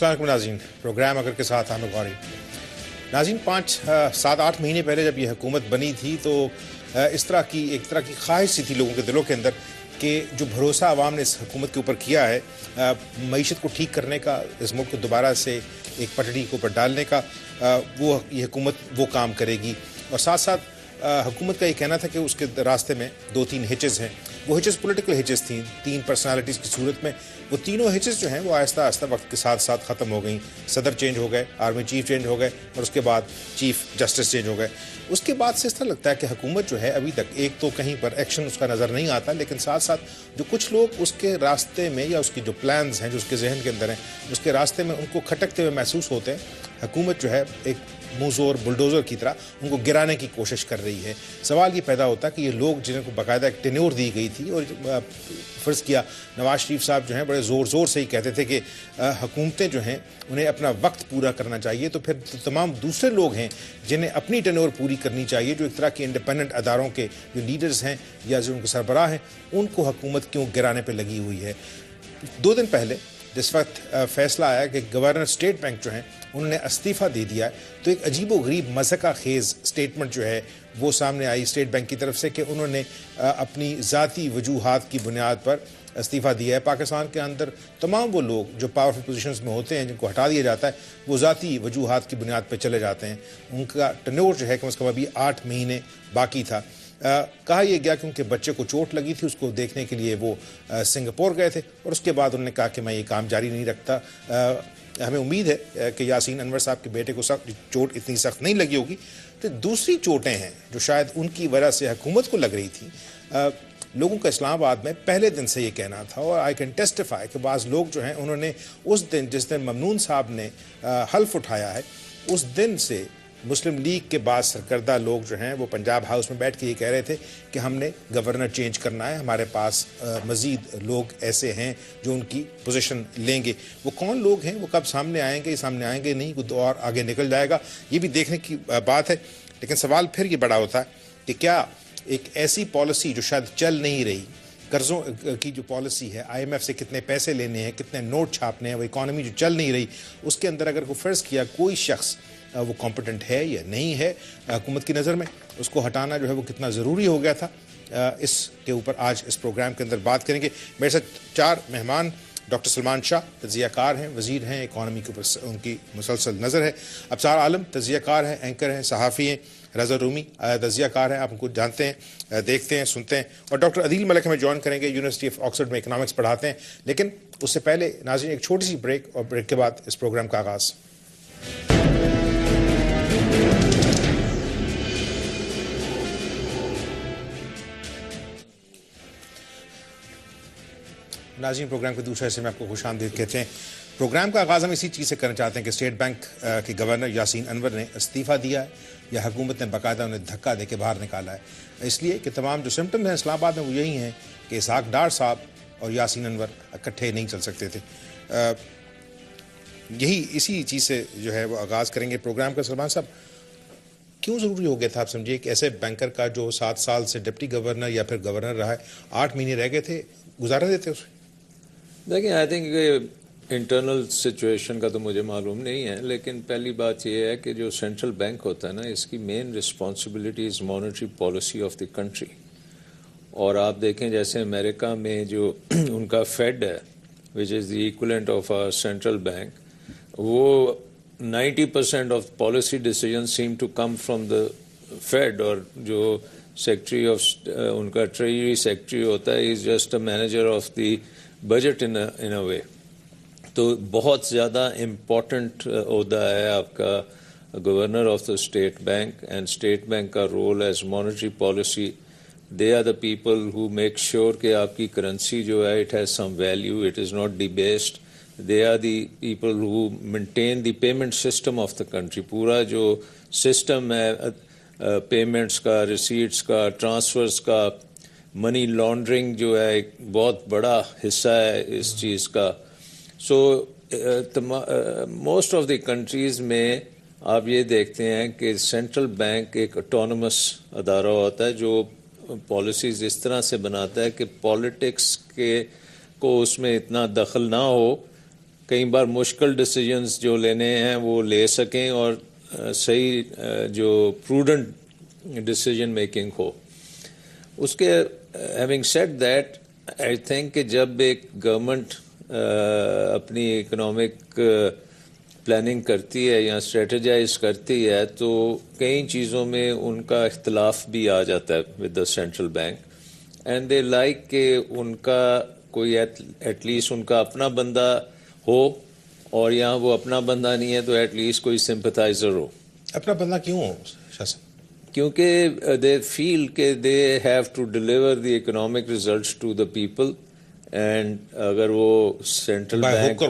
السلام علیکم ناظرین، پروگرام اگر کے ساتھ حامد غوری۔ ناظرین 7-8 مہینے پہلے جب یہ حکومت بنی تھی تو ایک طرح کی خواہش سی تھی لوگوں کے دلوں کے اندر کہ جو بھروسہ عوام نے اس حکومت کے اوپر کیا ہے معیشت کو ٹھیک کرنے کا، اس ملک کو دوبارہ سے ایک پٹڑی کے اوپر ڈالنے کا، یہ حکومت وہ کام کرے گی۔ اور ساتھ ساتھ حکومت کا یہ کہنا تھا کہ اس کے راستے میں 2-3 ہچز ہیں، وہ ہچز پولیٹیکل ہچز تھیں 3 پرسنالٹیز کی صورت میں۔ وہ تینوں ہچز جو ہیں وہ آہستہ آہستہ وقت کے ساتھ ساتھ ختم ہو گئیں۔ صدر چینج ہو گئے، آرمی چیف چینج ہو گئے، اور اس کے بعد چیف جسٹس چینج ہو گئے۔ اس کے بعد سے اس طرح لگتا ہے کہ حکومت جو ہے ابھی تک ایک تو کہیں پر ایکشن اس کا نظر نہیں آتا، لیکن ساتھ ساتھ جو کچھ لوگ اس کے راستے میں یا اس کی جو پلانز ہیں جو اس کے ذہن کے اندر ہیں اس کے راستے میں ان کو کھٹکتے ہوئے محسوس ہوتے ہیں۔ حکومت جو ہے ایک منہ زور بلڈوزر کی طرح ان کو گرانے کی کوشش کر رہی ہے۔ سوال یہ پیدا ہوتا ہے کہ یہ لوگ جنہیں کو باقاعدہ ایک ٹینیور دی گئی تھی، اور فرض کیا نواز شریف صاحب جو ہیں بڑے زور سے ہی کہتے تھے کہ حکومتیں جو ہیں انہیں اپنا وقت پورا کرنا چاہیے، تو پھر تمام دوسرے لوگ ہیں جنہیں اپنی ٹینیور پوری کرنی چاہیے، جو ایک طرح کے انڈیپینڈنٹ اداروں کے جو لیڈرز ہیں یا جو ان کے سربراہ ہیں، ان کو حکومت کیوں گرانے پہ لگی ہوئی ہے۔ 2 دن پہلے جس وقت فیصلہ آیا کہ گورنر اسٹیٹ بینک جو ہیں انہوں نے استعفیٰ دے دیا ہے، تو ایک عجیب و غریب مضحکہ خیز اسٹیٹمنٹ جو ہے وہ سامنے آئی اسٹیٹ بینک کی طرف سے کہ انہوں نے اپنی ذاتی وجوہات کی بنیاد پر استعفیٰ دیا ہے۔ پاکستان کے اندر تمام وہ لوگ جو پاورفل پوزیشنز میں ہوتے ہیں جن کو ہٹا دیا جاتا ہے وہ ذاتی وجوہات کی بنیاد پہ چلے جاتے ہیں۔ ان کا ٹینیور جو ہے کم از کم ابھی 8 مہینے باقی تھا۔ کہا یہ گیا کہ ان کے بچے کو چوٹ لگی تھی، اس کو دیکھنے کے لیے وہ سنگاپور گئے تھے، اور اس کے بعد انہوں نے کہا کہ میں یہ کام جاری نہیں رکھتا۔ ہمیں امید ہے کہ یاسین انور صاحب کے بیٹے کو چوٹ اتنی سخت نہیں لگی ہوگی۔ تو دوسری چوٹیں ہیں جو شاید ان کی وجہ سے حکومت کو لگ رہی تھی۔ لوگوں کا اسلام آباد میں پہلے دن سے یہ کہنا تھا، اور آئی کین ٹیسٹیفائی کہ بعض لوگ جو ہیں انہوں نے اس دن جس دن ممنون صاحب نے حلف اٹھایا ہے، اس دن سے مسلم لیگ کے بعض سرکردہ لوگ جو ہیں وہ پنجاب ہاؤس میں بیٹھ کے یہ کہہ رہے تھے کہ ہم نے گورنر چینج کرنا ہے، ہمارے پاس مزید لوگ ایسے ہیں جو ان کی پوزیشن لیں گے۔ وہ کون لوگ ہیں، وہ کب سامنے آئیں گے نہیں، کوئی اور آگے نکل جائے گا، یہ بھی دیکھنے کی بات ہے۔ لیکن سوال پھر یہ بڑا ہوتا ہے کہ کیا ایک ایسی پالیسی جو شاید چل نہیں رہی، قرضوں کی جو پالیسی ہے، آئی ایم ایف سے کتنے پیسے لینے ہیں، کتنے نوٹ چھاپنے ہیں، وہ اکانومی جو چل نہیں رہی، اس کے اندر اگر کوئی فرض کیا کوئی شخص وہ کمپیٹنٹ ہے یا نہیں ہے حکومت کی نظر میں، اس کو ہٹانا جو ہے وہ کتنا ضروری ہو گیا تھا، اس کے اوپر آج اس پروگرام کے اندر بات کریں گے۔ میرے ساتھ 4 مہمان، ڈاکٹر سلمان شاہ تجزیہ کار ہیں، وزیر ہیں، اکانومی کے اوپر ان کی مسلسل نظر ہے۔ ابصار عالم تجزیہ کار ہیں، اینکر ہیں، صحافی ہیں۔ رضا رومی تجزیہ کار ہیں، آپ ان کو جانتے ہیں، دیکھتے ہیں، سنتے ہیں۔ اور ڈاکٹر عدیل ملک ہمیں جوائن کریں گے، یونیورسٹی آف آکسفورڈ میں اکنامکس پڑھاتے ہیں۔ لیکن اس سے پہلے ناظرین ایک چھوٹی سی بریک، اور بریک کے بعد اس پروگرام کا آغاز۔ ناظرین پروگرام کے دوسرے حصے میں آپ کو خوش آمدید کہتے ہیں۔ پروگرام کا آغاز ہم اسی چیز سے کرنا چاہتے ہیں کہ اسٹیٹ بینک کے گورنر یاسین انور نے استعفیٰ دیا ہے یا حکومت نے باقاعدہ انہیں دھکا دے کے باہر نکالا ہے، اس لیے کہ تمام جو سمٹمز ہیں اسلام آباد میں وہ یہی ہیں کہ اسحاق ڈار صاحب اور یاسین انور اکٹھے نہیں چل سکتے تھے۔ اسی چیز سے جو ہے وہ آغاز کریں گے پروگرام کا۔ سلمان صاحب، کیوں ضروری ہو گیا تھا آپ سمجھیے کہ ایسے بینکر کا جو 7 سال سے ڈپٹی گورنر یا پھر گورنر رہا ہے، 8 مہینے رہ گئے تھے، گزارا دیتے اسے؟ دیکھیں، آئی تھنک انٹرنل سچویشن کا تو مجھے معلوم نہیں ہے، لیکن پہلی بات یہ ہے کہ جو سینٹرل بینک ہوتا ہے نا، اس کی main responsibility is monetary policy of the country. اور آپ دیکھیں جیسے امریکہ میں جو ان کا فیڈ ہے، which is the equivalent of a central bank, وہ 90% of policy decision seem to come from the Fed, اور جو سیکٹری آف ان کا ٹریجری سیکٹری ہوتا ہے is just a manager of the budget in a way. تو بہت زیادہ important عہدہ ہے آپ کا governor of the State Bank, and State Bank کا role is monetary policy, they are the people who make sure کہ آپ کی کرنسی جو ہے it has some value, it is not debased, they are the people who maintain the payment system of the country. پورا جو system ہے payments کا، receipts کا، ٹرانسفرز کا، منی لانڈرنگ جو ہے ایک بہت بڑا حصہ ہے اس چیز کا۔ So most of the countries میں آپ یہ دیکھتے ہیں کہ سینٹرل بینک ایک اٹونومس ادارہ ہوتا ہے جو پالیسیز اس طرح سے بناتا ہے کہ پالیٹکس کو اس میں اتنا دخل نہ ہو، کئی بار مشکل ڈیسیجنز جو لینے ہیں وہ لے سکیں اور صحیح جو پروڈنٹ ڈیسیجن میکنگ ہو. اس کے having said that I think کہ جب ایک گورنمنٹ اپنی اکنامک پلاننگ کرتی ہے یا اسٹریٹجائز کرتی ہے تو کئی چیزوں میں ان کا اختلاف بھی آ جاتا ہے with the central bank, and they like کہ ان کا کوئی ایٹ لیسٹ ان کا اپنا بندہ ہو, اور یہاں وہ اپنا بندہ نہیں ہے تو ایٹ لیسٹ کوئی سمپتھائزر ہو. اپنا بندہ کیوں ہو شاہ صاحب؟ کیونکہ دے فیل کہ they have to deliver the economic results to the people, and اگر وہ سینٹرل بینک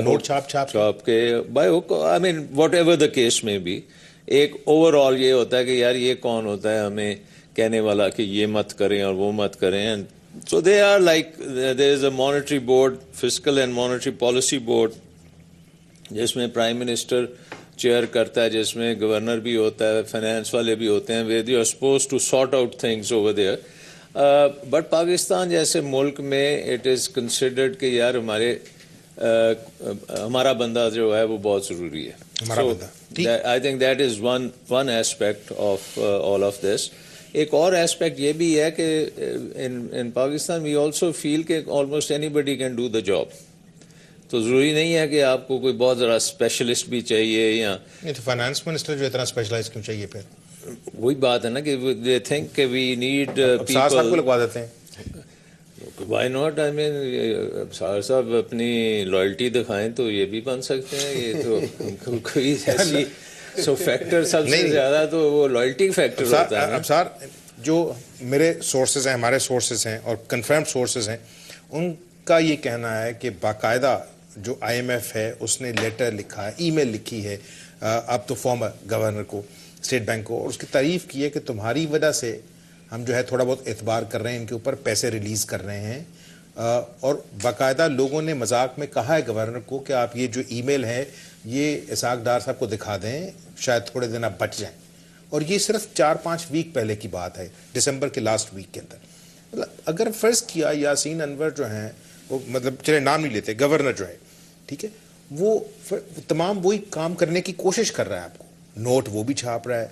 نوٹ چھاپ کے by hook I mean whatever the case میں بھی, ایک اوور آل یہ ہوتا ہے کہ یار یہ کون ہوتا ہے ہمیں کہنے والا کہ یہ مت کریں اور وہ مت کریں. And so they are like there is a monetary board, fiscal and monetary policy board, جس میں پرائم منسٹر چیئر کرتا ہے, جس میں گورنر بھی ہوتا ہے, فائنانس والے بھی ہوتے ہیں. Where you are suppose to sort out things over there. But Pakistan جیسے ملک میں اٹ از کنسیڈرڈ کہ یار ہمارا بندہ جو ہے وہ بہت ضروری ہے. I think that is one aspect of all of this. ایک اور ایسپیکٹ یہ بھی ہے کہ ان پاکستان وی آلسو فیل کہ almost anybody can do the job. تو ضروری نہیں ہے کہ آپ کو کوئی بہت ذرا اسپیشلسٹ بھی چاہیے یا فائنانس منسٹر جو اتنا اسپیشلائز کیوں چاہیے پھر؟ وہی بات ہے نا کہ دے تھنک کہ وی نیڈ صاحب کو لگوا دیتے ہیں. وائی ناٹ, آئی مین سار صاحب اپنی لائلٹی دکھائیں تو یہ بھی بن سکتے ہیں. یہ تو کوئی ایسی سو فیکٹر سب سے زیادہ تو وہ لائلٹی فیکٹر ہوتا ہے. اب سر جو میرے سورسز ہیں, ہمارے سورسز ہیں اور کنفرمڈ سورسز ہیں, ان کا یہ کہنا ہے کہ باقاعدہ جو آئی ایم ایف ہے اس نے لیٹر لکھا ہے, ای میل لکھی ہے اب تو فارمر گورنر کو, اسٹیٹ بینک کو, اور اس کی تعریف کی ہے کہ تمہاری وجہ سے ہم جو ہے تھوڑا بہت اعتبار کر رہے ہیں, ان کے اوپر پیسے ریلیز کر رہے ہیں. اور باقاعدہ لوگوں نے مذاق میں کہا ہے گورنر کو کہ آپ یہ جو ای میل ہے یہ اسحاق ڈار صاحب کو دکھا دیں, شاید تھوڑے دن آپ بچ جائیں. اور یہ صرف 4-5 ویک پہلے کی بات ہے, دسمبر کے لاسٹ ویک کے اندر. مطلب اگر فرض کیا یاسین انور جو ہیں وہ, مطلب چلے نام نہیں لیتے, گورنر جو ہے ٹھیک ہے, وہ تمام وہی کام کرنے کی کوشش کر رہا ہے, آپ کو نوٹ وہ بھی چھاپ رہا ہے,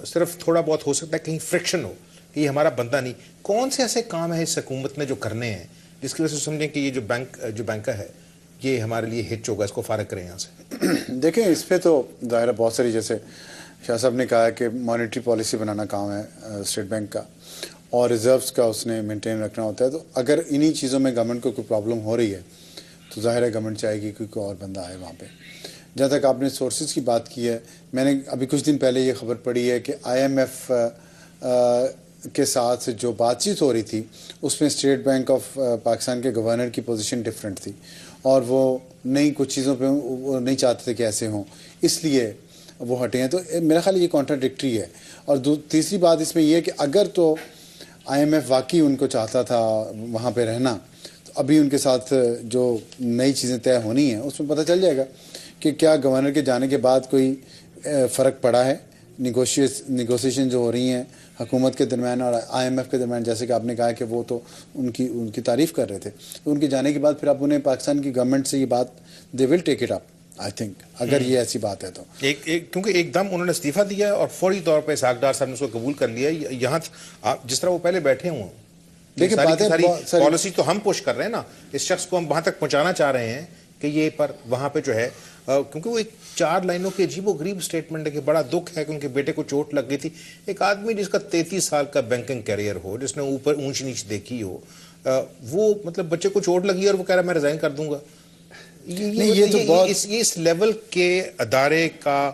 صرف تھوڑا بہت ہو سکتا ہے کہیں فرکشن ہو کہ یہ ہمارا بندہ نہیں. کون سے ایسے کام ہیں اس حکومت نے جو کرنے ہیں جس کی وجہ سے سمجھیں کہ یہ جو بینکر ہے یہ ہمارے لیے ہچ ہوگا, اس کو فارغ کریں یہاں سے؟ دیکھیں اس پہ تو ظاہر ہے بہت ساری, جیسے شاہ صاحب نے کہا کہ مانیٹری پالیسی بنانا کام ہے اسٹیٹ بینک کا, اور ریزروز کا اس نے مینٹین رکھنا ہوتا ہے. تو اگر انہی چیزوں میں گورنمنٹ کو کوئی پرابلم ہو رہی ہے تو ظاہر ہے گورنمنٹ چاہے گی کوئی اور بندہ آئے وہاں پہ. جہاں تک آپ نے سورسز کی بات کی ہے, میں نے ابھی کچھ دن پہلے یہ خبر پڑھی ہے کہ آئی ایم ایف کے ساتھ جو بات چیت ہو رہی تھی اس میں اسٹیٹ بینک آف پاکستان کے گورنر کی پوزیشن ڈفرینٹ تھی, اور وہ نئی کچھ چیزوں پہ وہ نہیں چاہتے تھے کہ ایسے ہوں, اس لیے وہ ہٹے ہیں. تو میرا خیال یہ کانٹراڈکٹری ہے. اور تیسری بات اس میں یہ ہے کہ اگر تو آئی ایم ایف واقعی ان کو چاہتا تھا وہاں پہ رہنا, تو ابھی ان کے ساتھ جو نئی چیزیں طے ہونی ہیں اس میں پتہ چل جائے گا کہ کیا گورنر کے جانے کے بعد کوئی فرق پڑا ہے. نیگوسیشن جو ہو رہی ہیں حکومت کے درمیان اور آئی ایم ایف کے درمیان, جیسے کہ آپ نے کہا کہ وہ تو ان کی تعریف کر رہے تھے, تو ان کے جانے کے بعد پھر آپ انہیں پاکستان کی گورنمنٹ سے یہ بات دے ول take it up, I think, اگر یہ ایسی بات ہے تو. کیونکہ ایک دم انہوں نے استعفیٰ دیا اور فوری طور پہ اسحاق ڈار صاحب نے اس کو قبول کر لیا. یہاں جس طرح وہ پہلے بیٹھے ہوں, دیکھیں ساری پالیسی تو ہم پوش کر رہے ہیں نا, اس شخص کو ہم وہاں تک پہنچانا چاہ رہے ہیں کہ یہ پر وہاں پہ جو ہے, کیونکہ وہ ایک 4 لائنوں کے عجیب و غریب سٹیٹمنٹ ہے کہ بڑا دکھ ہے کہ ان کے بیٹے کو چوٹ لگ گئی تھی. ایک آدمی جس کا 33 سال کا بینکنگ کیریئر ہو, جس نے اوپر اونچ نیچ دیکھی ہو, وہ مطلب بچے کو چوٹ لگی اور وہ کہہ رہا ہے میں ریزائن کر دوں گا. یہ اس لیول کے ادارے کا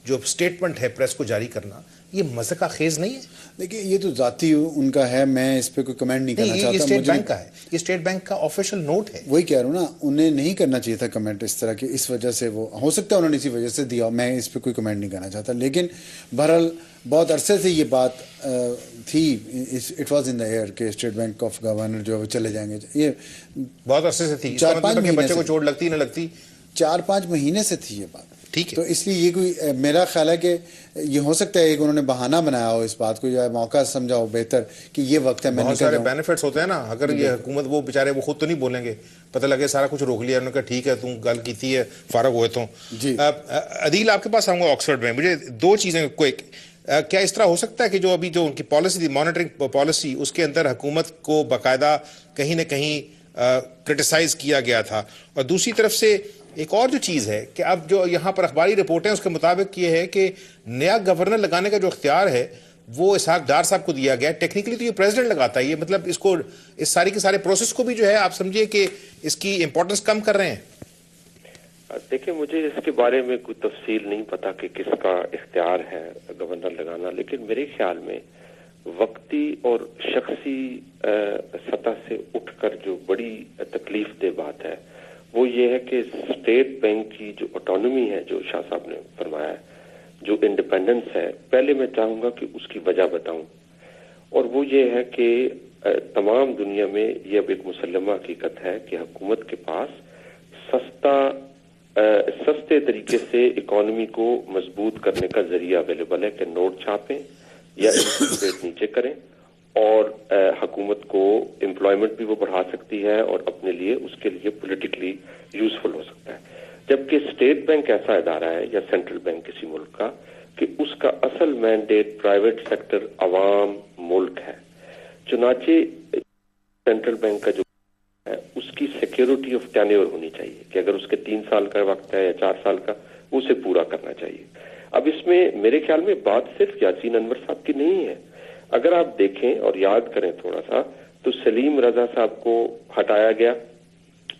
جو سٹیٹمنٹ ہے پریس کو جاری کرنا, یہ مذاق خیز نہیں ہے. دیکھیں یہ تو ذاتی ان کا ہے, میں اس پہ کوئی کمنٹ نہیں کرنا چاہتا. یہ اسٹیٹ بینک کا ہے, یہ اسٹیٹ بینک کا آفیشیل نوٹ ہے. وہی کہہ رہا ہوں نا, انہیں نہیں کرنا چاہیے تھا کمنٹ اس طرح کہ اس وجہ سے وہ ہو سکتا ہے انہوں نے اسی وجہ سے دیا, میں اس پہ کوئی کمنٹ نہیں کرنا چاہتا. لیکن بہرحال بہت عرصے سے یہ بات تھی, it was in the year کہ اسٹیٹ بینک آف گورنر جو ہے وہ چلے جائیں گے. یہ بہت عرصے سے تھی, 4-5 مہینے بچے کو چوٹ لگتی نہ لگتی, 4-5 مہینے سے تھی یہ بات. ٹھیک ہے. تو اس لیے یہ کوئی میرا خیال ہے کہ یہ ہو سکتا ہے کہ انہوں نے بہانہ بنایا ہو اس بات کو یا موقع سمجھا ہو بہتر کہ یہ وقت ہے میں بہت سارے بینیفٹس ہوتے ہیں نا. اگر یہ حکومت وہ بیچارے وہ خود تو نہیں بولیں گے, پتہ لگے سارا کچھ روک لیا, انہوں نے کہا ٹھیک ہے تم گل کیتی ہے فارغ ہوئے تو. عدیل آپ کے پاس آؤں گا آکسفورڈ میں, مجھے دو چیزیں کوئک. کیا اس طرح ہو سکتا ہے کہ جو ابھی جو ان کی پالیسی تھی مانیٹرنگ پالیسی اس کے اندر حکومت کو باقاعدہ کہیں نہ کہیں کرٹیسائز کیا گیا تھا, اور دوسری طرف سے ایک اور جو چیز ہے کہ اب جو یہاں پر اخباری رپورٹیں اس کے مطابق یہ ہے کہ نیا گورنر لگانے کا جو اختیار ہے وہ اسحاق ڈار صاحب کو دیا گیا. ٹیکنیکلی تو یہ پریزیڈنٹ لگاتا ہے, یہ مطلب اس کو اس ساری کے سارے پروسیس کو بھی جو ہے آپ سمجھیے کہ اس کی امپورٹنس کم کر رہے ہیں. دیکھیں مجھے اس کے بارے میں کوئی تفصیل نہیں پتا کہ کس کا اختیار ہے گورنر لگانا, لیکن میرے خیال میں وقتی اور شخصی سطح سے اٹھ کر جو بڑی تکلیف دہ بات ہے وہ یہ ہے کہ اسٹیٹ بینک کی جو آٹونومی ہے, جو شاہ صاحب نے فرمایا ہے, جو انڈیپینڈنس ہے, پہلے میں چاہوں گا کہ اس کی وجہ بتاؤں, اور وہ یہ ہے کہ تمام دنیا میں یہ اب ایک مسلمہ حقیقت ہے کہ حکومت کے پاس سستے طریقے سے اکانومی کو مضبوط کرنے کا ذریعہ اویلیبل ہے کہ نوٹ چھاپیں یا انٹرسٹ ریٹ نیچے کریں, اور حکومت کو امپلائمنٹ بھی وہ بڑھا سکتی ہے اور اپنے لیے اس کے لیے پولیٹیکلی یوزفل ہو سکتا ہے. جبکہ اسٹیٹ بینک ایسا ادارہ ہے یا سینٹرل بینک کسی ملک کا کہ اس کا اصل مینڈیٹ پرائیویٹ سیکٹر عوام ملک ہے. چنانچہ سینٹرل بینک کا جو ہے اس کی سیکیورٹی آف ٹینیور ہونی چاہیے کہ اگر اس کے 3 سال کا وقت ہے یا 4 سال کا اسے پورا کرنا چاہیے. اب اس میں میرے خیال میں بات صرف یاسین انور صاحب کی نہیں ہے. اگر آپ دیکھیں اور یاد کریں تھوڑا سا تو سلیم رضا صاحب کو ہٹایا گیا,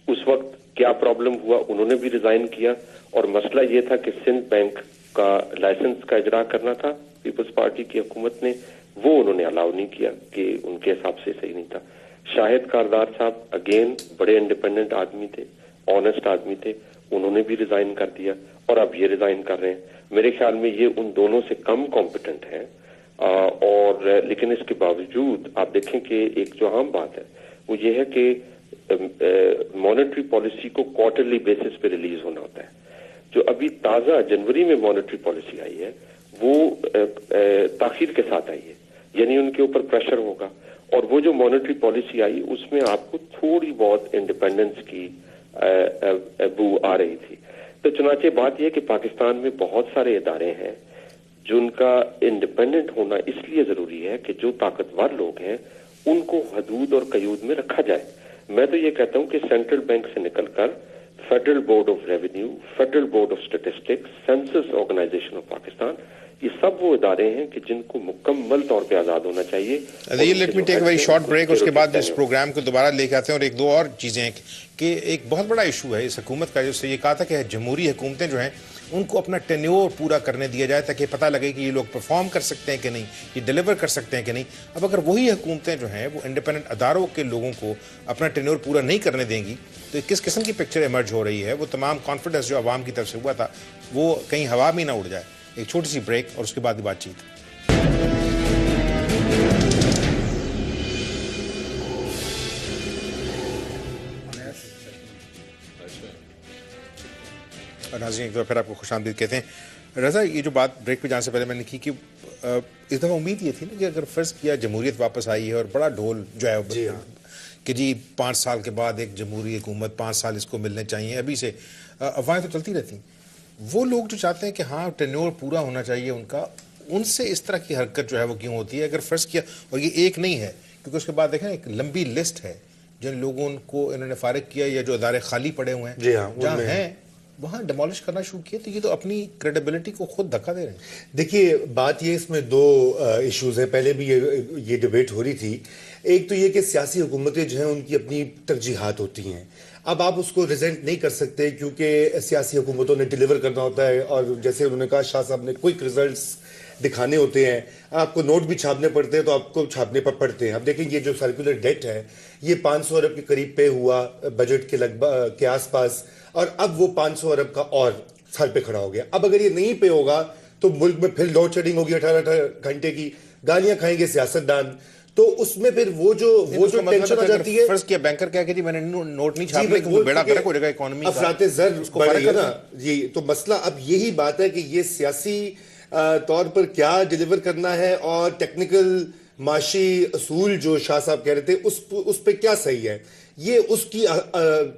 اس وقت کیا پرابلم ہوا, انہوں نے بھی ریزائن کیا, اور مسئلہ یہ تھا کہ سندھ بینک کا لائسنس کا اجرا کرنا تھا پیپلز پارٹی کی حکومت نے, وہ انہوں نے الاؤ نہیں کیا کہ ان کے حساب سے صحیح نہیں تھا. شاہد کاردار صاحب اگین بڑے انڈیپینڈنٹ آدمی تھے, آنےسٹ آدمی تھے, انہوں نے بھی ریزائن کر دیا اور اب یہ ریزائن کر رہے ہیں. میرے خیال میں یہ ان دونوں سے کم کمپیٹنٹ ہے, اور لیکن اس کے باوجود آپ دیکھیں کہ ایک جو عام بات ہے وہ یہ ہے کہ مانیٹری پالیسی کو کوارٹرلی بیسس پہ ریلیز ہونا ہوتا ہے. جو ابھی تازہ جنوری میں مانیٹری پالیسی آئی ہے وہ تاخیر کے ساتھ آئی ہے, یعنی ان کے اوپر پریشر ہوگا, اور وہ جو مانیٹری پالیسی آئی اس میں آپ کو تھوڑی بہت انڈیپینڈنس کی بو آ رہی تھی. تو چنانچہ بات یہ کہ پاکستان میں بہت سارے ادارے ہیں جن کا انڈیپینڈنٹ ہونا اس لیے ضروری ہے کہ جو طاقتور لوگ ہیں ان کو حدود اور قیود میں رکھا جائے. میں تو یہ کہتا ہوں کہ سینٹرل بینک سے نکل کر federal board of revenue, federal board of statistics, census organisation of Pakistan, یہ سب وہ ادارے ہیں کہ جن کو مکمل طور پہ آزاد ہونا چاہیے. Let me take a very short break, اس کے بعد اس پروگرام کو دوبارہ لے کے آتے ہیں. اور ایک دو اور چیزیں ہیں کہ ایک بہت بڑا ایشو ہے اس حکومت کا, جس سے یہ کہا تھا کہ جمہوری حکومتیں جو ہیں ان کو اپنا ٹینیور پورا کرنے دیا جائے تاکہ پتہ لگے کہ یہ لوگ پرفارم کر سکتے ہیں کہ نہیں, یہ ڈیلیور کر سکتے ہیں کہ نہیں. اب اگر وہی حکومتیں جو ہیں وہ انڈیپینڈنٹ اداروں کے لوگوں کو اپنا ٹینیور پورا نہیں کرنے دیں گی تو کس قسم کی پکچر ایمرج ہو رہی ہے. وہ تمام کانفیڈنس جو عوام کی طرف سے ہوا تھا وہ کہیں ہوا میں نہ اڑ جائے. ایک چھوٹی سی بریک اور اس کے بعد بات چیت. ناظرین ایک دفعہ پھر آپ کو خوش آمدید کہتے ہیں. رضا, یہ جو بات بریک پہ جانے سے پہلے میں نے کی کہ اس دفعہ امید یہ تھی نا کہ اگر فرض کیا جمہوریت واپس آئی ہے اور بڑا ڈھول جو ہے کہ جی 5 سال کے بعد ایک جمہوری حکومت 5 سال اس کو ملنے چاہیے, ابھی سے افواہیں تو چلتی رہتی ہیں. وہ لوگ جو چاہتے ہیں کہ ہاں ٹینیور پورا ہونا چاہیے ان کا, ان سے اس طرح کی حرکت جو ہے وہ کیوں ہوتی ہے؟ اگر فرض کیا, اور یہ ایک نہیں ہے کیونکہ اس کے بعد دیکھیں ایک لمبی لسٹ ہے جن لوگوں کو انہوں نے فارغ کیا یا جو ادارے خالی پڑے ہوئے ہیں جہاں ہیں وہاں ڈیمولش کرنا شروع کیا, تو یہ تو اپنی کریڈیبلٹی کو خود دھکا دے رہے ہیں. دیکھیے بات یہ اس میں 2 ایشوز ہیں. پہلے بھی یہ ڈیبیٹ ہو رہی تھی. ایک تو یہ کہ سیاسی حکومتیں جو ہیں ان کی اپنی ترجیحات ہوتی ہیں. اب آپ اس کو ریزنٹ نہیں کر سکتے کیونکہ سیاسی حکومتوں نے ڈیلیور کرنا ہوتا ہے, اور جیسے انہوں نے کہا شاہ صاحب نے کوئک ریزلٹس دکھانے ہوتے ہیں. آپ کو نوٹ بھی چھاپنے پڑتے ہیں تو آپ کو چھاپنے پر پڑتے ہیں. اب دیکھیں یہ جو سرکولر ڈیٹ ہے یہ 500 ارب کے قریب پے ہوا بجٹ کے کے آس پاس, اور اب وہ 500 ارب کا اور سر پہ کھڑا ہو گیا. اب اگر یہ نہیں پے ہوگا تو ملک میں پھر لوڈ شیڈنگ ہوگی 18 گھنٹے کی, گالیاں کھائیں گے سیاستدان. تو اس میں پھر وہ جو ٹینشن آ جاتی ہے. فرض کیا بینکر کہا کہ جی میں نے نوٹ نہیں چھاپے کیونکہ بیڑا گرک ہو جائے گا اکانومی کا, افراط زر بڑھے گا نا جی. تو مسئلہ اب یہی بات ہے کہ یہ سیاسی طور پر کیا ڈیلیور کرنا ہے, اور ٹیکنیکل معاشی اصول جو شاہ صاحب کہہ رہے تھے اس پہ کیا صحیح ہے, یہ اس کی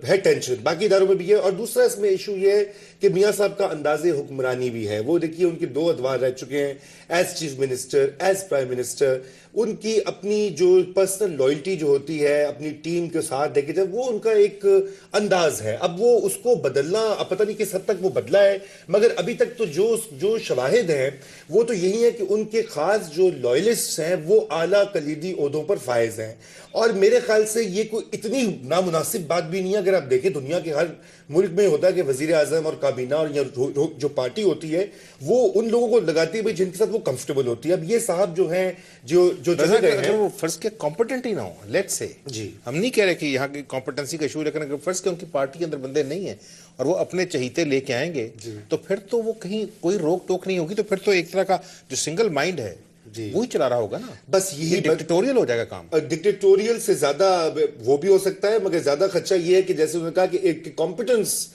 ہے ٹینشن. باقی اداروں میں بھی ہے. اور دوسرا اس میں ایشو یہ ہے کہ میاں صاحب کا انداز حکمرانی بھی ہے. وہ دیکھیے ان کے 2 ادوار رہ چکے ہیں, as chief minister, as prime minister. ان کی اپنی جو پرسنل لائلٹی جو ہوتی ہے اپنی ٹیم کے ساتھ دیکھے جائے, وہ ان کا ایک انداز ہے. اب وہ اس کو بدلنا, اب پتہ نہیں کس حد تک وہ بدلا ہے, مگر ابھی تک تو جو شواہد ہیں وہ تو یہی ہے کہ ان کے خاص جو لائلسٹ ہیں وہ اعلیٰ کلیدی عہدوں پر فائز ہیں. اور میرے خیال سے یہ کوئی اتنی نامناسب بات بھی نہیں ہے. اگر آپ دیکھیں دنیا کے ہر ملک میں ہوتا ہے کہ وزیر اعظم اور کابینہ اور جو پارٹی ہوتی ہے وہ ان لوگوں کو لگاتی ہے جن کے ساتھ وہ کمفرٹیبل ہوتی ہے. اب یہ صاحب جو ہیں جو چلے گئے ہیں, وہ فرض کے کمپٹنٹ ہی نہ ہو, لیٹ سے جی, ہم نہیں کہہ رہے کہ یہاں کی کمپٹنسی کا ایشو, لیکن اگر فرض کے ان کی پارٹی کے اندر بندے نہیں ہیں اور وہ اپنے چہیتے لے کے آئیں گے تو پھر تو وہ کہیں کوئی روک ٹوک نہیں ہوگی. تو پھر تو ایک طرح کا جو سنگل مائنڈ ہے وہی چلا رہا ہوگا نا. بس یہی ڈکٹیٹوریل ہو جائے گا کام. ڈکٹیٹوریل سے زیادہ وہ بھی ہو سکتا ہے, مگر زیادہ خدشہ یہ ہے کہ جیسے انہوں نے کہا کہ ایک کمپٹنس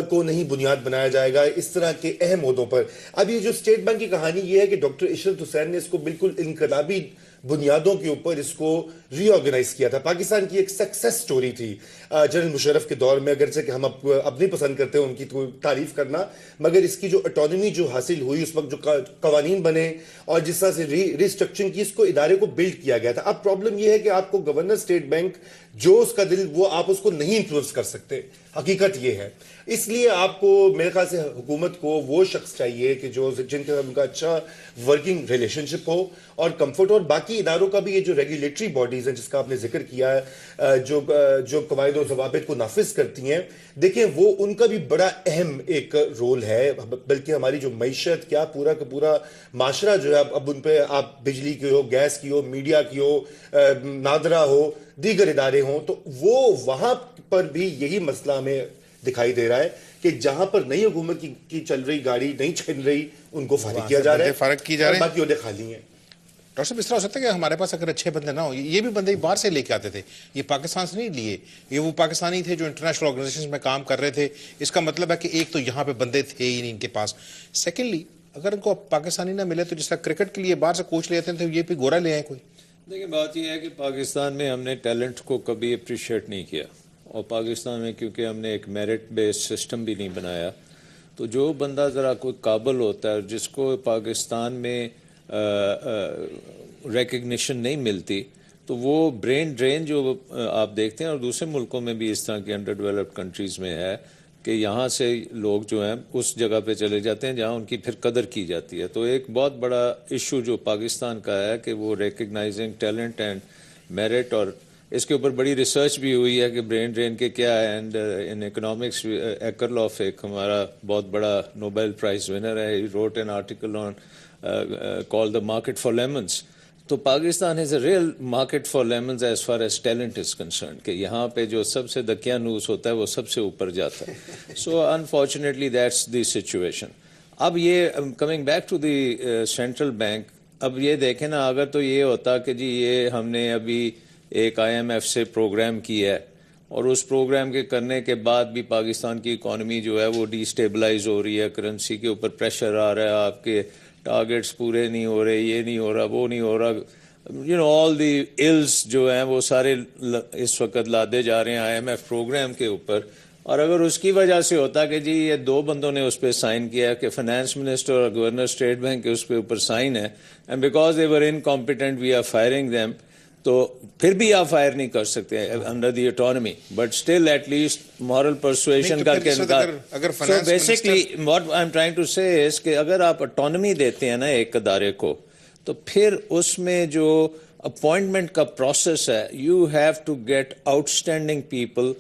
کو نہیں بنیاد بنایا جائے گا اس طرح کے اہم عہدوں پر. اب یہ جو اسٹیٹ بینک کی کہانی یہ ہے کہ ڈاکٹر عشرت حسین نے اس کو بالکل انقلابی بنیادوں کے اوپر اس کو ری آرگنائز کیا تھا. پاکستان کی ایک سکسیس سٹوری تھی جنرل مشرف کے دور میں, اگرچہ کہ ہم اب نہیں پسند کرتے ان کی تعریف کرنا, مگر اس کی جو اٹانومی جو حاصل ہوئی اس وقت, جو قوانین بنے اور جس طرح سے ریسٹرکچرنگ کی, اس کو ادارے کو بلڈ کیا گیا تھا. اب پرابلم یہ ہے کہ آپ کو گورنر اسٹیٹ بینک جو اس کا دل, وہ آپ اس کو نہیں انفلوئنس کر سکتے. حقیقت یہ ہے. اس لیے آپ کو میرے خیال سے حکومت کو وہ شخص چاہیے کہ جن کے ساتھ ان کا اچھا ورکنگ ریلیشن شپ ہو اور کمفرٹ ہو. اور باقی اداروں کا بھی یہ جو ریگولیٹری باڈیز ہیں جس کا آپ نے ذکر کیا ہے, جو قواعد و ضوابط کو نافذ کرتی ہیں, دیکھیں وہ ان کا بھی بڑا اہم ایک رول ہے. بلکہ ہماری جو معیشت کیا پورا کا پورا معاشرہ جو ہے, اب ان پہ آپ بجلی کی ہو, گیس کی ہو, میڈیا کی ہو, نادرا ہو, دیگر ادارے ہوں, تو وہ وہاں پر بھی یہی مسئلہ ہمیں دکھائی دے رہا ہے کہ جہاں پر نئی حکومت کی چل رہی گاڑی نہیں چل رہی, ان کو فارغ کیا جا رہا ہے, فارغ کی جا رہے ہیں, باقی عہدے خالی ہیں. ڈاکٹر صاحب اس طرح ہو سکتا ہے کہ ہمارے پاس اگر اچھے بندے نہ ہوں, یہ بھی بندے باہر سے لے کے آتے تھے, یہ پاکستان سے نہیں لیے, یہ وہ پاکستانی تھے جو انٹرنیشنل آرگنائزیشن میں کام کر رہے تھے. اس کا مطلب ہے کہ ایک تو یہاں پہ بندے تھے ہی نہیں ان کے پاس. سیکنڈلی اگر ان کو پاکستانی نہ ملے تو جس طرح کرکٹ کے لیے باہر سے کوچ لے آتے ہیں تو یہ بھی گورا لے آئیں کوئی. دیکھیں بات یہ ہے کہ پاکستان میں ہم نے ٹیلنٹ کو کبھی اپریشیٹ نہیں کیا, اور پاکستان میں کیونکہ ہم نے ایک میرٹ بیس سسٹم بھی نہیں بنایا, تو جو بندہ ذرا کوئی قابل ہوتا ہے جس کو پاکستان میں ریکگنیشن نہیں ملتی, تو وہ برین ڈرین جو آپ دیکھتے ہیں, اور دوسرے ملکوں میں بھی اس طرح کی انڈر ڈیولپڈ کنٹریز میں ہے کہ یہاں سے لوگ جو ہیں اس جگہ پہ چلے جاتے ہیں جہاں ان کی پھر قدر کی جاتی ہے. تو ایک بہت بڑا ایشو جو پاکستان کا ہے کہ وہ ریکگنائزنگ ٹیلنٹ اینڈ میرٹ, اور اس کے اوپر بڑی ریسرچ بھی ہوئی ہے کہ برین ڈرین کے کیا ہے. اینڈ ان اکنامکس ایکرلوف ایک ہمارا بہت بڑا نوبیل پرائز ونر ہے, he wrote an article on called the market for lemons. تو Pakistan is a real market for lemons as far as talent is concerned, کہ یہاں پہ جو سب سے دقیانوس ہوتا ہے وہ سب سے اوپر جاتا ہے. So unfortunately that's the situation. اب یہ coming back to the central bank, اب یہ دیکھیں نا, اگر تو یہ ہوتا کہ جی یہ ہم نے ابھی ایک IMF سے پروگرام کیا ہے اور اس پروگرام کے کرنے کے بعد بھی پاکستان کی اکانومی جو ہے وہ ڈی اسٹیبلائز ہو رہی ہے, کرنسی کے اوپر پریشر آ رہا ہے, آپ کے ٹارگیٹس پورے نہیں ہو رہے, یہ نہیں ہو رہا, وہ نہیں ہو رہا, you know all the else جو ہیں وہ سارے اس وقت لادے جا رہے ہیں IMF پروگرام کے اوپر. اور اگر اس کی وجہ سے ہوتا کہ جی یہ 2 بندوں نے اس پہ سائن کیا کہ فائنانس منسٹر اور گورنر اسٹیٹ بینک کے اس پہ اوپر سائن ہے, and because they were incompetent we are firing them, تو پھر بھی آپ فائر نہیں کر سکتے under the autonomy, but still at least moral persuasion کر کے so basically what I'm trying to say is کہ اگر آپ اٹانومی دیتے ہیں نا ایک ادارے کو, تو پھر اس میں جو اپوائنٹمنٹ کا پروسیس ہے, you have to get outstanding people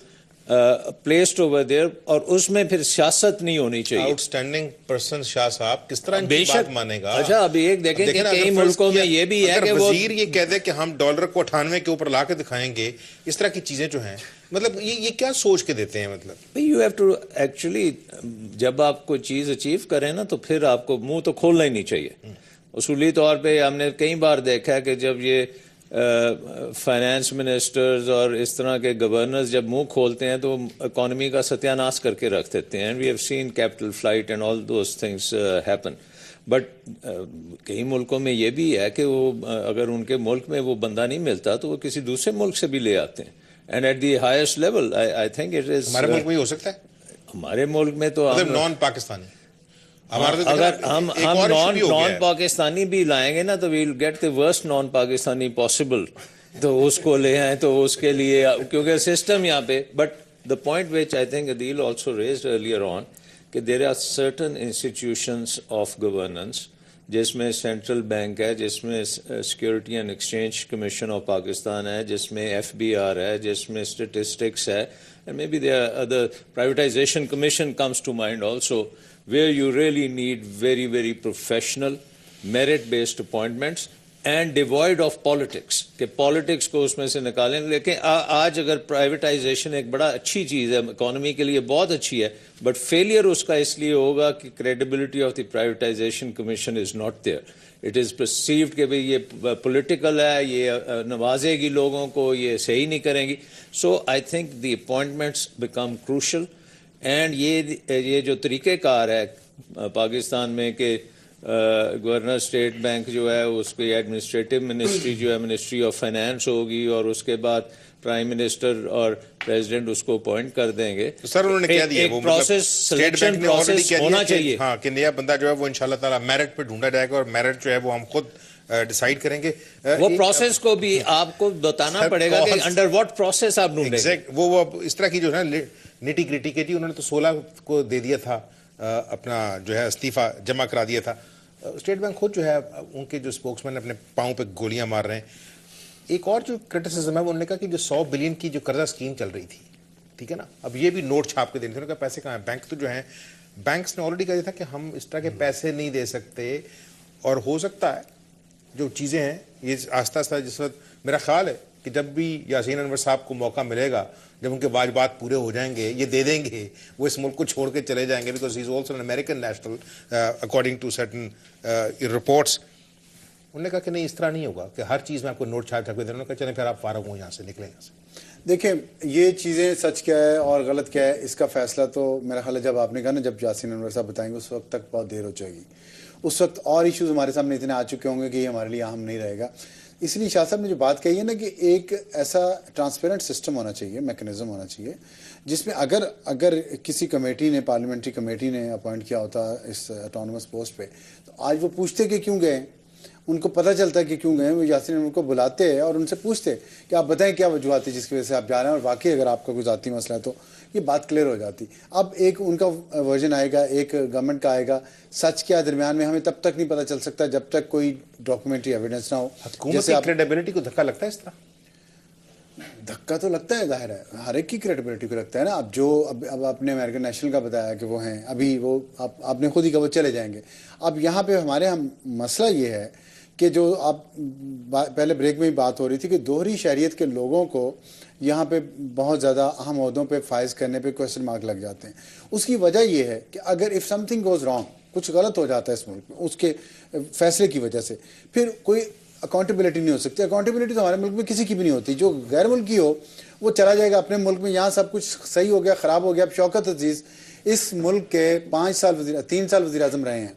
placed over there, اور اس میں پھر سیاست نہیں ہونی چاہیے. آؤٹ اسٹینڈنگ پرسن شاہ صاحب کس طرح ان کی بات مانے گا؟ اچھا ابھی ایک دیکھیں کہ کئی ملکوں میں یہ بھی ہے کہ وزیر یہ کہہ دے کہ ہم ڈالر کو 98 کے اوپر لا کے دکھائیں گے, اس طرح کی چیزیں جو ہیں, مطلب یہ کیا سوچ کے دیتے ہیں؟ مطلب یو ہیو ٹو ایکچولی, جب آپ کوئی چیز اچیو کریں نا تو پھر آپ کو منہ تو کھولنا ہی نہیں چاہیے. اصولی طور پہ ہم نے کئی بار دیکھا ہے کہ جب یہ فائنانس منسٹرز اور اس طرح کے گورنرز جب منہ کھولتے ہیں تو اکانومی کا ستیہ ناش کر کے رکھ دیتے ہیں. And we have seen capital flight and all those things happen. But کئی ملکوں میں یہ بھی ہے کہ وہ اگر ان کے ملک میں وہ بندہ نہیں ملتا تو وہ کسی دوسرے ملک سے بھی لے آتے ہیں. And at the highest level I think it is. ہمارے ملک میں ہو سکتا ہے, ہمارے ملک میں تو نان پاکستانی, اگر ہم نان پاکستانی بھی لائیں گے نا تو we'll get the worst non Pakistani possible, تو اس کو لے آئیں تو اس کے لیے کیونکہ سسٹم یہاں پہ. But the point which I think Adeel also raised earlier on کہ there are certain institutions of governance, جس میں سینٹرل بینک ہے, جس میں security and exchange commission of Pakistan ہے, جس میں FBR ہے, جس میں اسٹیٹسٹکس ہے, and maybe there are other privatization commission comes to mind also, where you really need very, very professional, merit-based appointments and devoid of politics, کہ politics کو اس میں سے نکالیں. لیکن آج اگر privatization ایک بڑا اچھی چیز ہے, اکانومی کے لیے بہت اچھی ہے, بٹ فیلئر اس کا اس لیے ہوگا کہ credibility of the privatization commission is not there. It is perceived کہ بھئی یہ پولیٹیکل ہے, یہ نوازے گی لوگوں کو, یہ صحیح نہیں کریں گی. So I think the appointments become crucial. And یہ جو طریقہ کار ہے پاکستان میں کہ گورنر اسٹیٹ بینک جو ہے اس کی ایڈمنسٹریٹو منسٹری جو ہے منسٹری آف فائنانس ہوگی, اور اس کے بعد پرائم منسٹر اور پریزیڈنٹ اس کو اپوائنٹ کر دیں گے. سر انہوں نے کیا دیا, ایک پروسیس سلیکشن پروسیس ہونا چاہیے. ہاں کہ نیا بندہ جو ہے وہ انشاءاللہ تعالیٰ میرٹ پہ ڈھونڈا جائے گا, اور میرٹ جو ہے وہ ہم خود ڈیسائیڈ کریں گے. وہ پروسیس کو بھی آپ کو بتانا پڑے گا کہ انڈر واٹ پروسیس آپ ڈھونڈیں گے. وہ اس طرح کی جو ہے نیٹی گریٹی کے جی انہوں نے تو 16 کو دے دیا تھا اپنا جو ہے استعفیٰ جمع کرا دیا تھا. اسٹیٹ بینک خود جو ہے ان کے جو اسپوکس مین اپنے پاؤں پہ گولیاں مار رہے ہیں. ایک اور جو کرٹیسزم ہے وہ انہوں نے کہا کہ جو 100 بلین کی جو قرضہ اسکیم چل رہی تھی, ٹھیک ہے نا, اب یہ بھی نوٹ چھاپ کے دینے تھے, انہوں نے کہا پیسے کہاں ہیں. بینک تو جو ہیں بینکس نے آلریڈی کہا تھا کہ ہم اس طرح کے پیسے نہیں دے سکتے, اور ہو سکتا ہے جو چیزیں ہیں یہ آہستہ آہستہ جس وقت میرا خیال ہے کہ جب بھی یاسین انور صاحب کو موقع ملے گا, جب ان کے واجبات پورے ہو جائیں گے, یہ دے دیں گے, وہ اس ملک کو چھوڑ کے چلے جائیں گے, because he is also an American national according to certain reports. انہوں نے کہا کہ نہیں اس طرح نہیں ہوگا کہ ہر چیز میں آپ کو نوٹ چھاپ کے دے. انہوں نے کہا چلیں پھر آپ فارغ ہوں یہاں سے, نکلیں یہاں سے. دیکھیں یہ چیزیں سچ کیا ہے اور غلط کیا ہے اس کا فیصلہ تو میرا خیال ہے جب آپ نے کہا نا جب یاسین انور صاحب بتائیں گے اس وقت تک بہت دیر ہو جائے گی. اس وقت اور ایشوز ہمارے سامنے اتنے آ چکے ہوں گے کہ یہ ہمارے لیے اہم نہیں رہے گا. اس لیے شاہ صاحب نے جو بات کہی ہے نا کہ ایک ایسا ٹرانسپیرنٹ سسٹم ہونا چاہیے, میکنزم ہونا چاہیے, جس میں اگر کسی کمیٹی نے پارلیمنٹری کمیٹی نے اپوائنٹ کیا ہوتا اس اٹانومس پوسٹ پہ, تو آج وہ پوچھتے کہ کیوں گئے, ان کو پتہ چلتا ہے کہ کیوں گئے. وہ یاسین ان کو بلاتے ہیں اور ان سے پوچھتے کہ آپ بتائیں کیا وجوہات ہے جس کی وجہ سے آپ جا رہے ہیں, اور واقعی اگر آپ کا کوئی ذاتی مسئلہ ہے تو یہ بات کلیئر ہو جاتی. اب ایک ان کا ورژن آئے گا, ایک گورنمنٹ کا آئے گا, سچ کیا درمیان میں ہمیں تب تک نہیں پتہ چل سکتا جب تک کوئی ڈاکومنٹری ایویڈنس نہ ہو. حکومت کی کریڈیبلٹی کو دھکا لگتا ہے اس طرح؟ دھکا تو لگتا ہے, ظاہر ہے ہر ایک کی کریڈیبلٹی کو لگتا ہے نا. اب آپ نے امریکن نیشنل کا بتایا کہ وہ ہیں, ابھی وہ آپ نے خود ہی کہا وہ چلے جائیں گے. اب یہاں پہ ہمارے مسئلہ یہ ہے کہ جو آپ پہلے بریک میں ہی بات ہو رہی تھی کہ دوہری شہریت کے لوگوں کو یہاں پہ بہت زیادہ اہم عہدوں پہ فائز کرنے پہ کویسچن مارک لگ جاتے ہیں. اس کی وجہ یہ ہے کہ اگر if some thing goes wrong, کچھ غلط ہو جاتا ہے اس ملک میں اس کے فیصلے کی وجہ سے, پھر کوئی اکاؤنٹیبلٹی نہیں ہو سکتی. اکاؤنٹیبلٹی تو ہمارے ملک میں کسی کی بھی نہیں ہوتی. جو غیر ملکی ہو وہ چلا جائے گا اپنے ملک میں, یہاں سب کچھ صحیح ہو گیا, خراب ہو گیا. اب شوکت عزیز اس ملک کے 3 سال وزیر اعظم رہے ہیں,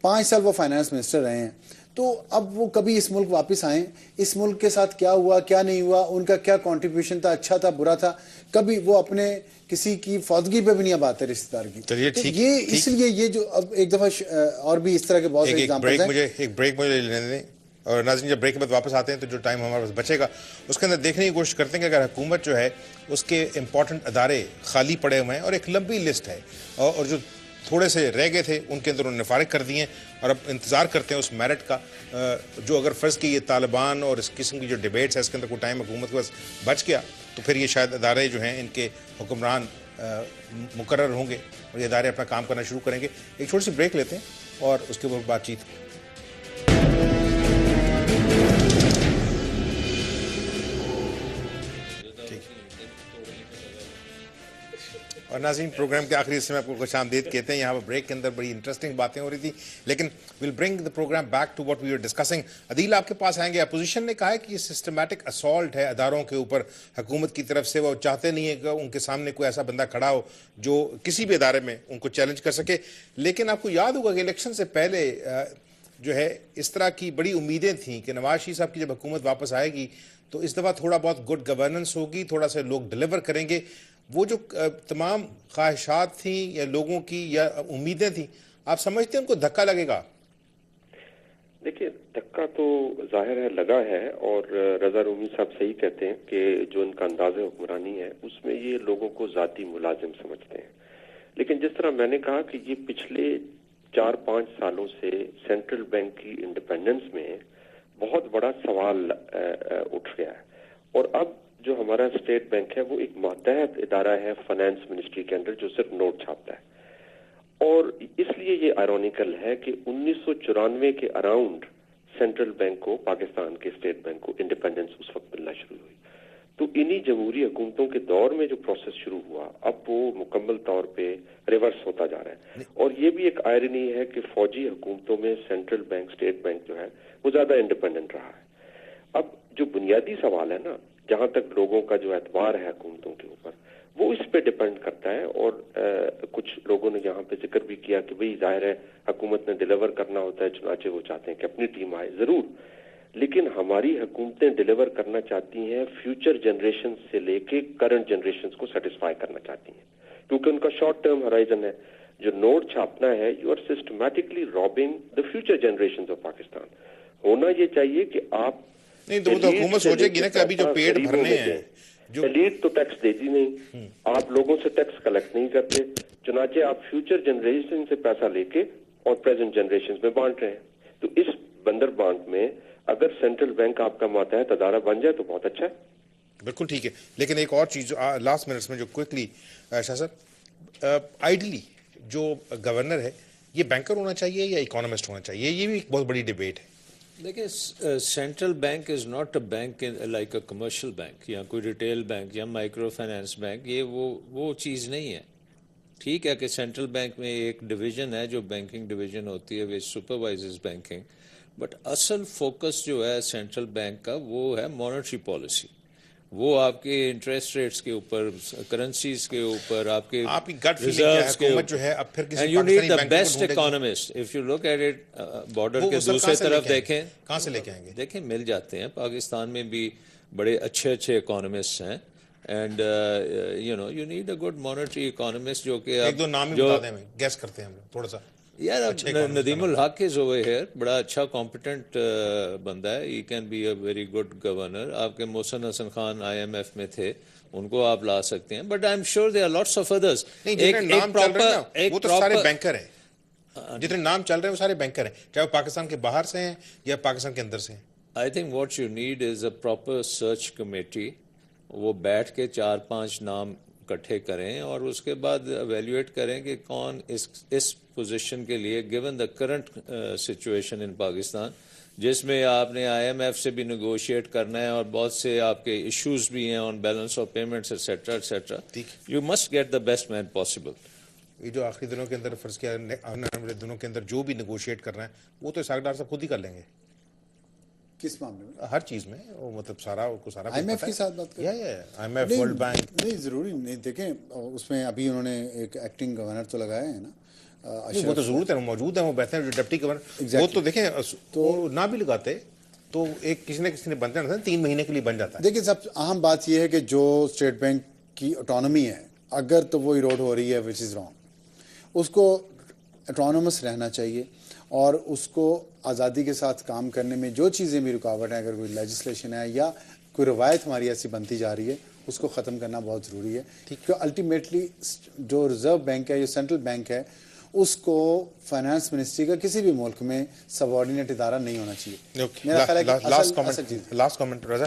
5 سال وہ فائنانس منسٹر رہے ہیں. تو اب وہ کبھی اس ملک واپس آئیں, اس ملک کے ساتھ کیا ہوا کیا نہیں ہوا, ان کا کیا کنٹریبیوشن تھا, اچھا تھا برا تھا, کبھی وہ اپنے کسی کی فوتگی پہ بھی نہیں اب آتے رشتہ دار کی. یہ اس لیے یہ جو اب ایک دفعہ اور بھی اس طرح کے بہت سے ایگزامپلز ہیں. ایک بریک مجھے لینے دیں, اور ناظرین جب بریک کے بعد واپس آتے ہیں تو جو ٹائم ہمارے پاس بچے گا اس کے اندر دیکھنے کی کوشش کرتے ہیں کہ اگر حکومت جو ہے اس کے امپورٹنٹ ادارے خالی پڑے ہوئے ہیں, اور ایک لمبی لسٹ ہے, اور جو تھوڑے سے رہ گئے تھے ان کے اندر انہوں نے فارغ کر دیے ہیں, اور اب انتظار کرتے ہیں اس میرٹ کا. جو اگر فرض کی یہ طالبان اور اس قسم کی جو ڈیبیٹس ہے اس کے اندر کوئی ٹائم حکومت کے پاس بچ گیا تو پھر یہ شاید ادارے جو ہیں ان کے حکمران مقرر ہوں گے اور یہ ادارے اپنا کام کرنا شروع کریں گے. ایک چھوٹی سی بریک لیتے ہیں اور اس کے بعد بات چیت. اور ناظرین پروگرام کے آخری حصے میں آپ کو خوش آمدید کہتے ہیں. یہاں پر بریک کے اندر بڑی انٹرسٹنگ باتیں ہو رہی تھی, لیکن will bring the programme back to what we are discussing. Adeel آپ کے پاس آئیں گے. اپوزیشن نے کہا ہے کہ یہ سسٹمیٹک اسالٹ ہے اداروں کے اوپر حکومت کی طرف سے. وہ چاہتے نہیں ہیں کہ ان کے سامنے کوئی ایسا بندہ کھڑا ہو جو کسی بھی ادارے میں ان کو چیلنج کر سکے. لیکن آپ کو یاد ہوگا کہ الیکشن سے پہلے جو ہے اس طرح کی بڑی امیدیں تھیں کہ نواز شریف صاحب کی جب حکومت واپس آئے گی تو اس دفعہ تھوڑا بہت گڈ گورننس ہوگی, تھوڑا سا لوگ ڈیلیور کریں گے. وہ جو تمام خواہشات تھیں یا لوگوں کی یا امیدیں تھیں, آپ سمجھتے ہیں ان کو دھکا لگے گا؟ دیکھیے, دھکا تو ظاہر ہے لگا ہے, اور رضا رومی صاحب صحیح کہتے ہیں کہ جو ان کا انداز حکمرانی ہے اس میں یہ لوگوں کو ذاتی ملازم سمجھتے ہیں. لیکن جس طرح میں نے کہا کہ یہ پچھلے 4-5 سالوں سے سینٹرل بینک کی انڈیپینڈنس میں بہت بڑا سوال اٹھ گیا ہے. اور اب جو ہمارا اسٹیٹ بینک ہے وہ ایک ماتحت ادارہ ہے فائنانس منسٹری کے اندر جو صرف نوٹ چھاپتا ہے. اور اس لیے یہ آئرونیکل ہے کہ 1994 کے اراؤنڈ سینٹرل بینک کو, پاکستان کے اسٹیٹ بینک کو انڈیپینڈنس اس وقت ملنا شروع ہوئی. تو انہی جمہوری حکومتوں کے دور میں جو پروسیس شروع ہوا اب وہ مکمل طور پہ ریورس ہوتا جا رہا ہے. اور یہ بھی ایک آئرنی ہے کہ فوجی حکومتوں میں سینٹرل بینک, اسٹیٹ بینک جو ہے وہ زیادہ انڈیپینڈنٹ رہا ہے. اب جو بنیادی سوال ہے نا, جہاں تک لوگوں کا جو اعتبار ہے حکومتوں کے اوپر, وہ اس پہ ڈیپینڈ کرتا ہے. اور کچھ لوگوں نے یہاں پہ ذکر بھی کیا کہ بھئی ظاہر ہے حکومت نے ڈیلیور کرنا ہوتا ہے, چنانچہ وہ چاہتے ہیں کہ اپنی ٹیم آئے. ضرور, لیکن ہماری حکومتیں ڈیلیور کرنا چاہتی ہیں فیوچر جنریشن سے لے کے کرنٹ جنریشن کو سیٹسفائی کرنا چاہتی ہیں, کیونکہ ان کا شارٹ ٹرم ہرائزن ہے. جو نوٹ چھاپنا ہے, you are systematically robbing the future generation of Pakistan. ہونا یہ چاہیے کہ آپ نہیں تو وہ تو حکومت سوچے گی نا کہ ابھی جو پیڑ بھرنے ہیں, جو ایلیٹ تو ٹیکس دیتی نہیں, آپ لوگوں سے ٹیکس کلیکٹ نہیں کرتے, چنانچہ آپ فیوچر جنریشن سے پیسہ لے کے اور پریزنٹ جنریشن میں بانٹ رہے ہیں. تو اس بندر بانٹ میں اگر سینٹرل بینک آپ کا ماتحت ادارہ بن جائے تو بہت اچھا ہے. بالکل ٹھیک ہے. لیکن ایک اور چیز لاسٹ منٹس میں جو کوئکلی شاہ صاحب, آئیڈلی جو گورنر ہے یہ بینکر ہونا چاہیے یا اکانومسٹ ہونا چاہیے, یہ بھی ایک بہت بڑی ڈیبیٹ ہے. دیکھیں, central bank is not a bank like a commercial bank یا کوئی ریٹیل بینک یا مائکرو فائنانس بینک. یہ وہ چیز نہیں ہے. ٹھیک ہے کہ سینٹرل بینک میں ایک ڈویژن ہے جو بینکنگ ڈویژن ہوتی ہے وچ سپروائزز بینکنگ, بٹ اصل فوکس جو ہے سینٹرل بینک کا وہ ہے مانیٹری پالیسی. وہ آپ کے انٹرسٹ ریٹس کے اوپر, کرنسیز کے اوپر, آپ کے ریزروز کے اوپر, جو ہے اب پھر کسی and you need the best economist. If you look at it, border کے دوسرے طرف دیکھیں, کہاں سے لے کے آئیں گے؟ دیکھیں مل جاتے ہیں. پاکستان میں بھی بڑے اچھے اکانومسٹ ہیں, and you need a good monetary economist جو کہ ایک دو نام ہی بتا دیں, گیس کرتے ہیں ہم تھوڑا سا. یار ندیم الحق از اوور ہیئر, بڑا اچھا کمپیٹنٹ بندہ ہے, he can be a very good governor. آپ کے محسن حسن خان IMF میں تھے, ان کو آپ لا سکتے ہیں, but I'm sure there are lots of others. وہ تو سارے بینکر ہیں, جتنے نام چل رہے ہیں وہ سارے بینکر ہیں, چاہے وہ پاکستان کے باہر سے ہیں یا پاکستان کے اندر سے ہیں. I think what you need is a proper search committee. وہ بیٹھ کے 4-5 نام اکٹھے کریں اور اس کے بعد ایویلیویٹ کریں کہ کون اس پوزیشن کے لیے, given the current situation in Pakistan, جس میں آپ نے IMF سے بھی نیگوشیٹ کرنا ہے اور بہت سے آپ کے ایشوز بھی ہیں on balance of payments etcetera etcetera. You must get the best man possible. یہ جو آخری دنوں کے اندر فرض کیا آنے والے دنوں کے اندر جو بھی نیگوشیٹ کرنا ہے وہ تو اسحاق ڈار صاحب خود ہی کر لیں گے. کس معاملے میں؟ ہر چیز میں, وہ مطلب سارا IMF کے ساتھ بات کریں, IMF, ورلڈ بینک. نہیں ضروری نہیں. دیکھیں اس میں ابھی انہوں نے ایک ایکٹنگ گورنر تو لگایا ہے نا, وہ تو ضرورت ہے, وہ موجود ہیں, وہ بہتر جو ڈپٹی گورنر, وہ تو دیکھیں تو نہ بھی لگاتے تو ایک کسی نے بنتے ہیں 3 مہینے کے لیے بن جاتا ہے. دیکھیں سب اہم بات یہ ہے کہ جو اسٹیٹ بینک کی اٹانومی ہے اگر تو وہ ایروڈ ہو رہی ہے وچ از رانگ, اس کو اٹانومس رہنا چاہیے اور اس کو آزادی کے ساتھ کام کرنے میں جو چیزیں بھی رکاوٹ ہیں, اگر کوئی لیجسلیشن ہے یا کوئی روایت ہماری ایسی بنتی جا رہی ہے, اس کو ختم کرنا بہت ضروری ہے. کیونکہ الٹیمیٹلی جو ریزرو بینک ہے, جو سینٹرل بینک ہے, اس کو فائنانس منسٹری کا کسی بھی ملک میں سب آرڈینیٹ ادارہ نہیں ہونا چاہیے. میرا خیال ہے کہ لاسٹ کمنٹ رضا,